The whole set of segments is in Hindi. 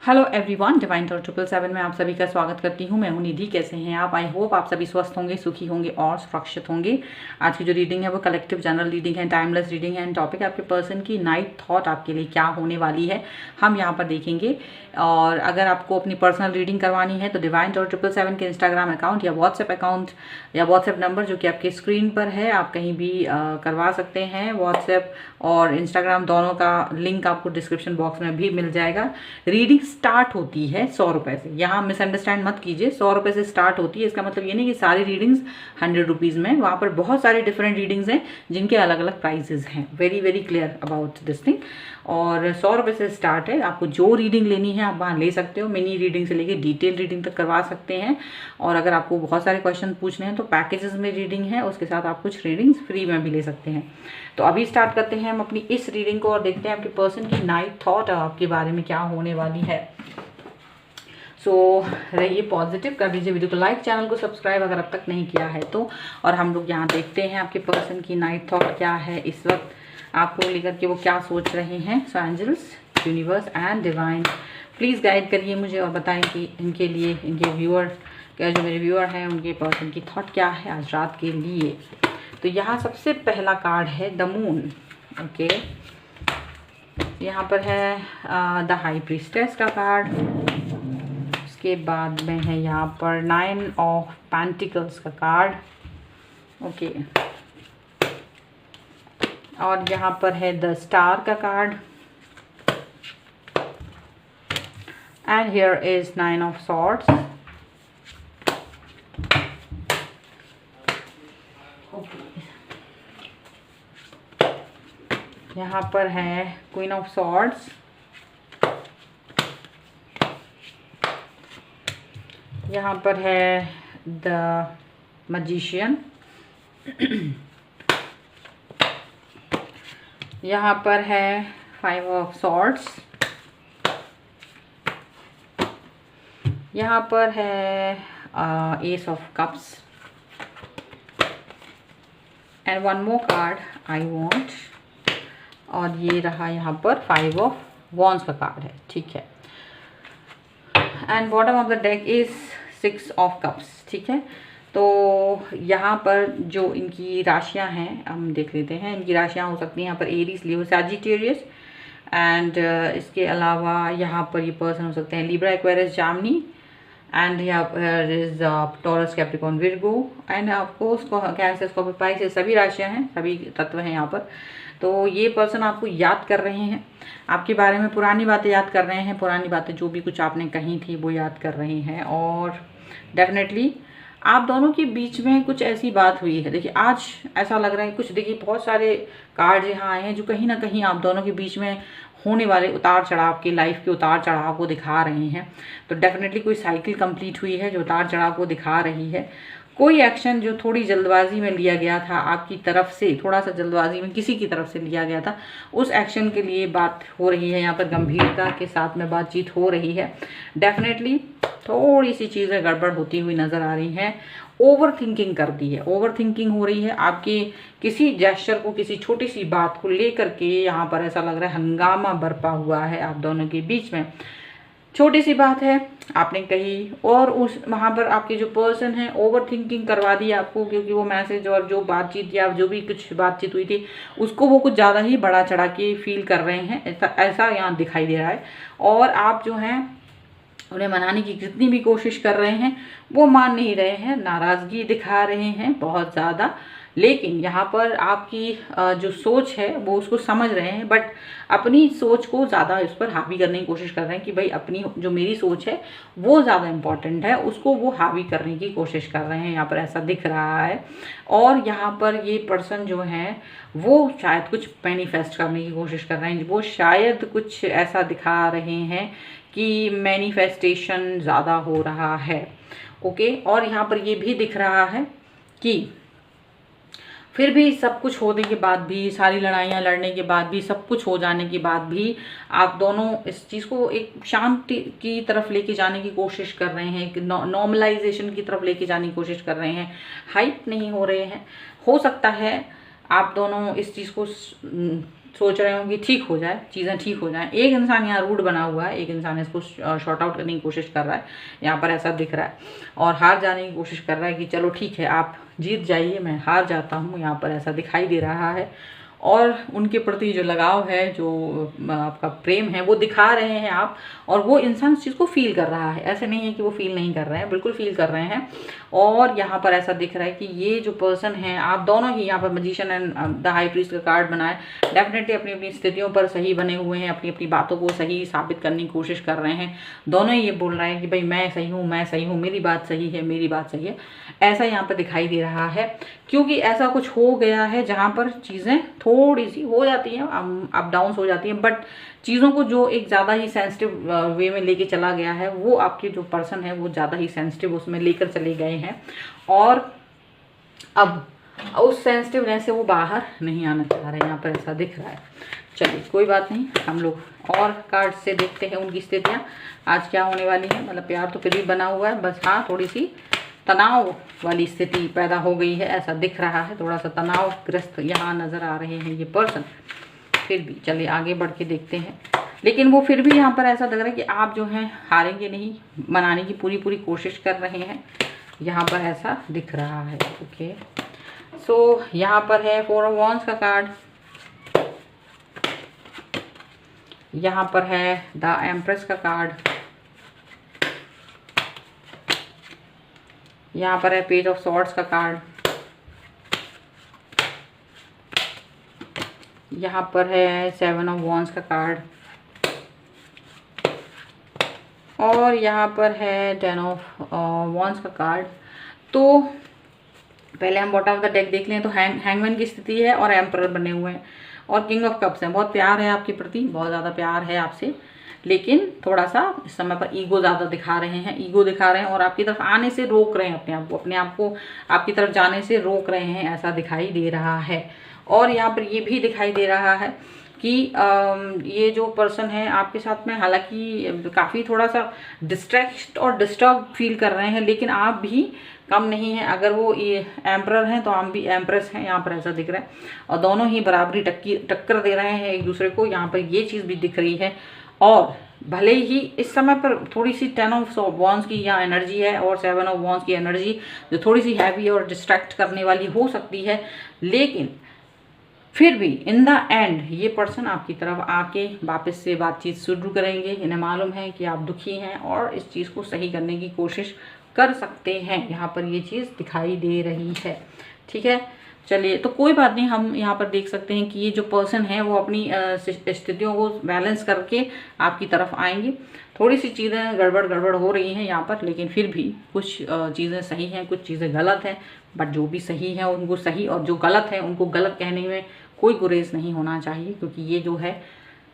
हेलो एवरीवन, डिवाइन टॉर 777 में आप सभी का स्वागत करती हूँ। मैं हूँ निधि। कैसे हैं आप? आई होप आप सभी स्वस्थ होंगे, सुखी होंगे और सुरक्षित होंगे। आज की जो रीडिंग है वो कलेक्टिव जनरल रीडिंग है, टाइमलेस रीडिंग है। एंड टॉपिक आपके पर्सन की नाइट थॉट आपके लिए क्या होने वाली है हम यहाँ पर देखेंगे। और अगर आपको अपनी पर्सनल रीडिंग करवानी है तो डिवाइन टॉर 777 के इंस्टाग्राम अकाउंट या व्हाट्सएप अकाउंट या व्हाट्सएप नंबर जो कि आपके स्क्रीन पर है, आप कहीं भी करवा सकते हैं। व्हाट्सएप और इंस्टाग्राम दोनों का लिंक आपको डिस्क्रिप्शन बॉक्स में भी मिल जाएगा। रीडिंग स्टार्ट होती है 100 रुपये से। यहाँ मिसअंडरस्टैंड मत कीजिए, 100 रुपये से स्टार्ट होती है। इसका मतलब ये नहीं कि सारी रीडिंग्स 100 रुपीज़ में। वहाँ पर बहुत सारी डिफरेंट रीडिंग्स हैं जिनके अलग अलग प्राइजेस हैं। Very very clear about this thing. और 100 रुपये से स्टार्ट है। आपको जो रीडिंग लेनी है आप वहाँ ले सकते हो। मिनी रीडिंग से लेके डिटेल रीडिंग तक करवा सकते हैं। और अगर आपको बहुत सारे क्वेश्चन पूछने हैं तो पैकेजेस में रीडिंग है, उसके साथ आप कुछ रीडिंग्स फ्री में भी ले सकते हैं। तो अभी स्टार्ट करते हैं हम अपनी इस रीडिंग को और देखते हैं आपके पर्सन की नाइट थॉट आपके बारे में क्या होने वाली है। रहिए पॉजिटिव, कर दीजिए वीडियो को लाइक, चैनल को सब्सक्राइब अगर अब तक नहीं किया है तो। और हम लोग यहाँ देखते हैं आपके पर्सन की नाइट थॉट क्या है इस वक्त आपको लेकर के, वो क्या सोच रहे हैं। So angels, universe and divine, please guide करिए मुझे और बताएं कि इनके लिए, इनके व्यूअर, क्या जो मेरे व्यूअर हैं उनके पर्सन की थॉट क्या है आज रात के लिए। तो यहाँ सबसे पहला कार्ड है द मून। ओके, यहाँ पर है द हाई प्रीस्टेस का कार्ड। उसके बाद में है यहाँ पर 9 ऑफ पेंटिकल्स का कार्ड। ओके, और यहाँ पर है द स्टार का card. And here is 9 of swords. यहाँ पर है क्वीन ऑफ सॉर्ड्स। यहाँ पर है द मैजिशियन। यहाँ पर है 5 ऑफ सॉर्ड्स। यहाँ पर है S of cups. And one more card I want, और ये रहा यहाँ पर 5 ऑफ वॉन्ड्स का कार्ड है। ठीक है, and bottom of the deck is 6 of cups. ठीक है, तो यहाँ पर जो इनकी राशियाँ हैं हम देख लेते हैं। इनकी राशियाँ हो सकती हैं यहाँ पर एरीज, लियो, सैजिटेरियस। एंड इसके अलावा यहाँ पर ये पर्सन हो सकते हैं लिब्रा, एक्वेरियस, जामिनी। एंड यहाँ पर is taurus, Capricorn, Virgo. And आपको कैंसर, स्कॉर्पियो, पाइसेस, सभी राशियाँ हैं, सभी तत्व हैं यहाँ पर। तो ये पर्सन आपको याद कर रहे हैं, आपके बारे में पुरानी बातें याद कर रहे हैं। पुरानी बातें जो भी कुछ आपने कही थी वो याद कर रहे हैं। और डेफिनेटली आप दोनों के बीच में कुछ ऐसी बात हुई है। देखिए आज ऐसा लग रहा है कुछ, देखिए बहुत सारे कार्ड यहाँ आए हैं जो कहीं ना कहीं आप दोनों के बीच में होने वाले उतार चढ़ाव के, लाइफ के उतार चढ़ाव को दिखा रहे हैं। तो डेफिनेटली कोई साइकिल कंप्लीट हुई है जो उतार चढ़ाव को दिखा रही है। कोई एक्शन जो थोड़ी जल्दबाजी में लिया गया था आपकी तरफ से, थोड़ा सा जल्दबाजी में किसी की तरफ से लिया गया था, उस एक्शन के लिए बात हो रही है। यहाँ पर गंभीरता के साथ में बातचीत हो रही है। डेफिनेटली थोड़ी सी चीज़ें गड़बड़ होती हुई नज़र आ रही हैं। ओवर थिंकिंग कर दी है, ओवर थिंकिंग हो रही है आपके किसी जेस्चर को, किसी छोटी सी बात को लेकर के। यहाँ पर ऐसा लग रहा है हंगामा बरपा हुआ है आप दोनों के बीच में। छोटी सी बात है आपने कही और उस वहाँ पर आपके जो पर्सन है ओवर थिंकिंग करवा दी आपको, क्योंकि वो मैसेज और जो बातचीत या जो भी कुछ बातचीत हुई थी उसको वो कुछ ज़्यादा ही बड़ा चढ़ा के फील कर रहे हैं। ऐसा यहाँ दिखाई दे रहा है। और आप जो हैं उन्हें मनाने की जितनी भी कोशिश कर रहे हैं वो मान नहीं रहे हैं, नाराज़गी दिखा रहे हैं बहुत ज़्यादा। लेकिन यहाँ पर आपकी जो सोच है वो उसको समझ रहे हैं, बट अपनी सोच को ज़्यादा इस पर हावी करने की कोशिश कर रहे हैं कि भाई अपनी जो मेरी सोच है वो ज़्यादा इम्पॉर्टेंट है, उसको वो हावी करने की कोशिश कर रहे हैं। यहाँ पर ऐसा दिख रहा है। और यहाँ पर ये पर्सन जो है वो शायद कुछ मैनिफेस्ट करने की कोशिश कर रहे हैं। वो शायद कुछ ऐसा दिखा रहे हैं कि मैनिफेस्टेशन ज़्यादा हो रहा है। ओके, और यहाँ पर ये भी दिख रहा है कि फिर भी सब कुछ होने के बाद भी, सारी लड़ाइयाँ लड़ने के बाद भी, सब कुछ हो जाने के बाद भी आप दोनों इस चीज़ को एक शांति की तरफ लेके जाने की कोशिश कर रहे हैं, एक नॉर्मलाइजेशन की तरफ लेके जाने की कोशिश कर रहे हैं। हाइप नहीं हो रहे हैं। हो सकता है आप दोनों इस चीज़ को सोच रहे हो कि ठीक हो जाए, चीज़ें ठीक हो जाएं। एक इंसान यहाँ रूड बना हुआ है, एक इंसान इसको शॉर्ट आउट करने की कोशिश कर रहा है, यहाँ पर ऐसा दिख रहा है, और हार जाने की कोशिश कर रहा है कि चलो ठीक है आप जीत जाइए, मैं हार जाता हूँ, यहाँ पर ऐसा दिखाई दे रहा है। और उनके प्रति जो लगाव है, जो आपका प्रेम है, वो दिखा रहे हैं आप, और वो इंसान उस चीज़ को फील कर रहा है। ऐसे नहीं है कि वो फील नहीं कर रहे हैं, बिल्कुल फील कर रहे हैं। और यहाँ पर ऐसा दिख रहा है कि ये जो पर्सन है, आप दोनों ही यहाँ पर magician and the high priest का कार्ड बनाए, डेफिनेटली अपनी अपनी स्थितियों पर सही बने हुए हैं, अपनी अपनी बातों को सही साबित करने की कोशिश कर रहे हैं। दोनों ही ये बोल रहे हैं कि भाई मैं सही हूँ, मैं सही हूँ, मेरी बात सही है, मेरी बात सही है, ऐसा यहाँ पर दिखाई दे रहा है। क्योंकि ऐसा कुछ हो गया है जहाँ पर चीज़ें थोड़ी सी हो जाती हैं, अप डाउन हो जाती हैं, बट चीज़ों को जो एक ज़्यादा ही सेंसिटिव वे में लेके चला गया है, वो आपके जो पर्सन है वो ज़्यादा ही सेंसिटिव उसमें लेकर चले गए हैं, और अब उस सेंसिटिवनेस से वो बाहर नहीं आना चाह रहे हैं, यहाँ पर ऐसा दिख रहा है। चलिए कोई बात नहीं, हम लोग और कार्ड से देखते हैं उनकी स्थितियाँ आज क्या होने वाली है। मतलब प्यार तो फिर भी बना हुआ है, बस हाँ थोड़ी सी तनाव वाली स्थिति पैदा हो गई है, ऐसा दिख रहा है। थोड़ा सा तनावग्रस्त यहाँ नज़र आ रहे हैं ये पर्सन। फिर भी चलिए आगे बढ़ के देखते हैं, लेकिन वो फिर भी यहाँ पर ऐसा लग रहा है कि आप जो हैं हारेंगे नहीं, मनाने की पूरी पूरी कोशिश कर रहे हैं, यहाँ पर ऐसा दिख रहा है। ओके, सो यहाँ पर है 4 ऑफ वॉन्ड्स का कार्ड, यहाँ पर है द एम्प्रेस का कार्ड, यहाँ पर है पेज ऑफ सॉर्ड्स का कार्ड, यहाँ पर है 7 ऑफ वॉन्ड्स का कार्ड, और यहाँ पर है 10 ऑफ वॉन्ड्स का कार्ड। तो पहले हम बॉटम ऑफ द डेक देख लें तो हैंगमैन की स्थिति है और एम्परर बने हुए हैं, और किंग ऑफ कप्स हैं। बहुत प्यार है आपके प्रति, बहुत ज़्यादा प्यार है आपसे, लेकिन थोड़ा सा इस समय पर ईगो ज़्यादा दिखा रहे हैं, ईगो दिखा रहे हैं, और आपकी तरफ आने से रोक रहे हैं, अपने आप को आपकी तरफ जाने से रोक रहे हैं, ऐसा दिखाई दे रहा है। और यहाँ पर ये भी दिखाई दे रहा है कि ये जो पर्सन है आपके साथ में, हालांकि काफ़ी थोड़ा सा डिस्ट्रैक्ट और डिस्टर्ब फील कर रहे हैं, लेकिन आप भी कम नहीं है। अगर वो ये एम्परर हैं तो आप भी एम्प्रेस हैं, यहाँ पर ऐसा दिख रहा है, और दोनों ही बराबरी टक्कर दे रहे हैं एक दूसरे को, यहाँ पर ये चीज़ भी दिख रही है। और भले ही इस समय पर थोड़ी सी 10 ऑफ वॉन्ड्स की यहाँ एनर्जी है और 7 ऑफ वॉन्ड्स की एनर्जी जो थोड़ी सी हैवी और डिस्ट्रैक्ट करने वाली हो सकती है, लेकिन फिर भी इन द एंड ये पर्सन आपकी तरफ आके वापस से बातचीत शुरू करेंगे। इन्हें मालूम है कि आप दुखी हैं और इस चीज़ को सही करने की कोशिश कर सकते हैं, यहाँ पर ये चीज़ दिखाई दे रही है। ठीक है, चलिए तो कोई बात नहीं, हम यहाँ पर देख सकते हैं कि ये जो पर्सन है वो अपनी स्थितियों को बैलेंस करके आपकी तरफ आएंगे। थोड़ी सी चीज़ें गड़बड़ हो रही हैं यहाँ पर, लेकिन फिर भी कुछ चीज़ें सही हैं, कुछ चीज़ें गलत हैं, बट जो भी सही है उनको सही, और जो गलत है उनको गलत कहने में कोई गुरेज नहीं होना चाहिए, क्योंकि ये जो है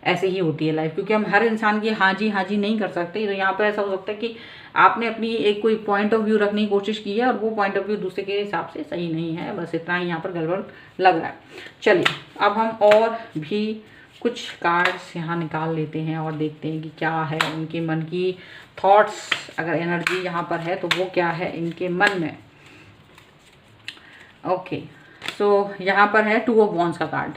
ऐसे ही होती है लाइफ। क्योंकि हम हर इंसान की हाँ जी नहीं कर सकते। तो यहाँ पर ऐसा हो सकता है कि आपने अपनी एक कोई पॉइंट ऑफ व्यू रखने की कोशिश की है और वो पॉइंट ऑफ व्यू दूसरे के हिसाब से सही नहीं है, बस इतना ही यहाँ पर गड़बड़ लग रहा है। चलिए अब हम और भी कुछ कार्ड्स यहाँ निकाल लेते हैं और देखते हैं कि क्या है उनके मन की थॉट्स, अगर एनर्जी यहाँ पर है तो वो क्या है इनके मन में। ओके, सो यहाँ पर है 2 ऑफ वॉन्ड्स का कार्ड।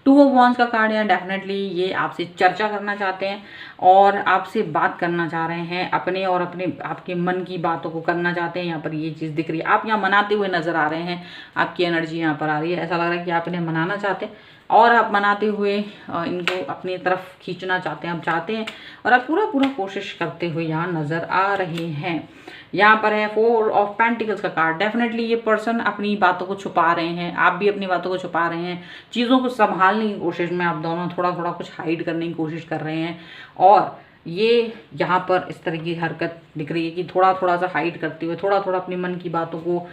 2 ऑफ वॉन्ड्स का कार्ड है, डेफिनेटली ये आपसे चर्चा करना चाहते हैं और आपसे बात करना चाह रहे हैं, अपने और अपने आपके मन की बातों को करना चाहते हैं। यहाँ पर ये चीज़ दिख रही है, आप यहाँ मनाते हुए नजर आ रहे हैं, आपकी एनर्जी यहाँ पर आ रही है। ऐसा लग रहा है कि आप इन्हें मनाना चाहते हैं और आप मनाते हुए इनको अपनी तरफ खींचना चाहते हैं, आप चाहते हैं, और आप पूरा कोशिश करते हुए यहाँ नज़र आ रहे हैं। यहाँ पर है 4 ऑफ पेंटिकल्स का कार्ड। डेफिनेटली ये पर्सन अपनी बातों को छुपा रहे हैं, आप भी अपनी बातों को छुपा रहे हैं, चीज़ों को संभालने की कोशिश में आप दोनों थोड़ा कुछ हाइड करने की कोशिश कर रहे हैं, और ये यहाँ पर इस तरह की हरकत दिख रही है कि थोड़ा सा हाइड करते हुए, थोड़ा अपने मन की बातों को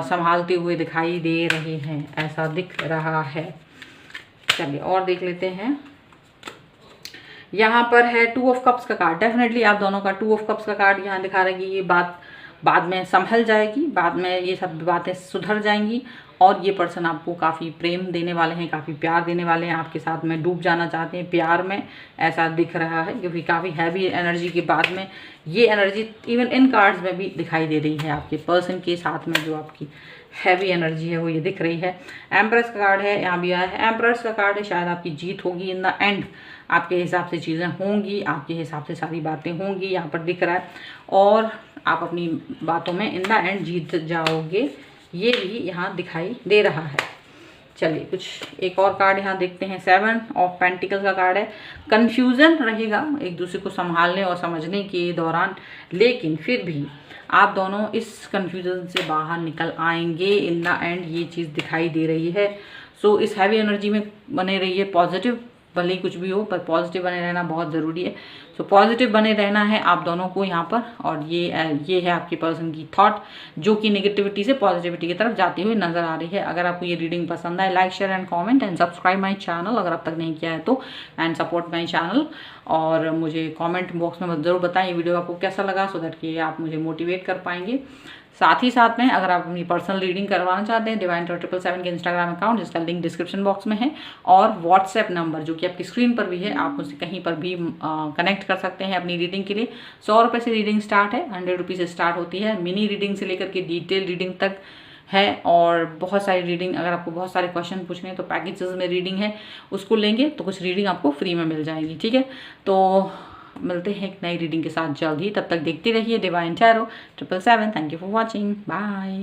संभालते हुए दिखाई दे रहे हैं, ऐसा दिख रहा है। चलिए और देख लेते हैं। यहाँ पर है 2 ऑफ कप्स का कार्ड। डेफिनेटली आप दोनों का 2 ऑफ कप्स का कार्ड यहाँ दिखा रहा है कि ये बात बाद में संभल जाएगी, बाद में ये सब बातें सुधर जाएंगी, और ये पर्सन आपको काफ़ी प्रेम देने वाले हैं, काफ़ी प्यार देने वाले हैं, आपके साथ में डूब जाना चाहते हैं प्यार में, ऐसा दिख रहा है। क्योंकि काफ़ी हैवी एनर्जी के बाद में ये एनर्जी इवन इन कार्ड्स में भी दिखाई दे रही है आपके पर्सन के साथ में, जो आपकी हैवी एनर्जी है वो ये दिख रही है। एम्प्रेस का कार्ड है, यहाँ भी आया है एम्प्रेस का कार्ड है, शायद आपकी जीत होगी इन द एंड, आपके हिसाब से चीज़ें होंगी, आपके हिसाब से सारी बातें होंगी, यहाँ पर दिख रहा है, और आप अपनी बातों में इन द एंड जीत जाओगे, ये भी यहाँ दिखाई दे रहा है। चलिए कुछ एक और कार्ड यहाँ देखते हैं। 7 ऑफ पेंटिकल का कार्ड है। कन्फ्यूज़न रहेगा एक दूसरे को संभालने और समझने के दौरान, लेकिन फिर भी आप दोनों इस कन्फ्यूज़न से बाहर निकल आएंगे इन द एंड, ये चीज़ दिखाई दे रही है। सो इस हैवी एनर्जी में बने रहिए, पॉजिटिव, भले ही कुछ भी हो पर पॉजिटिव बने रहना बहुत ज़रूरी है। सो पॉजिटिव बने रहना है आप दोनों को यहाँ पर। और ये है आपके पर्सन की थॉट जो कि नेगेटिविटी से पॉजिटिविटी की तरफ जाती हुई नजर आ रही है। अगर आपको ये रीडिंग पसंद आए, like share and comment and subscribe my channel अगर अब तक नहीं किया है तो, एंड सपोर्ट माय चैनल। और मुझे कमेंट बॉक्स में ज़रूर बताएं ये वीडियो आपको कैसा लगा, सो दैट कि आप मुझे मोटिवेट कर पाएंगे। साथ ही साथ में अगर आप अपनी पर्सनल रीडिंग करवाना चाहते हैं, डिवाइन 777 के इंस्टाग्राम अकाउंट जिसका लिंक डिस्क्रिप्शन बॉक्स में है, और व्हाट्सएप नंबर जो कि आपकी स्क्रीन पर भी है, आप मुझसे कहीं पर भी कनेक्ट कर सकते हैं अपनी रीडिंग के लिए। 100 रुपये से रीडिंग स्टार्ट है, 100 रुपीज़ से स्टार्ट होती है। मिनी रीडिंग से लेकर के डिटेल रीडिंग तक है, और बहुत सारी रीडिंग, अगर आपको बहुत सारे क्वेश्चन पूछने हैं तो पैकेजेस में रीडिंग है, उसको लेंगे तो कुछ रीडिंग आपको फ्री में मिल जाएगी। ठीक है, तो मिलते हैं एक नई रीडिंग के साथ जल्द ही, तब तक देखते रहिए divine tarot 777। Thank you for watching, bye.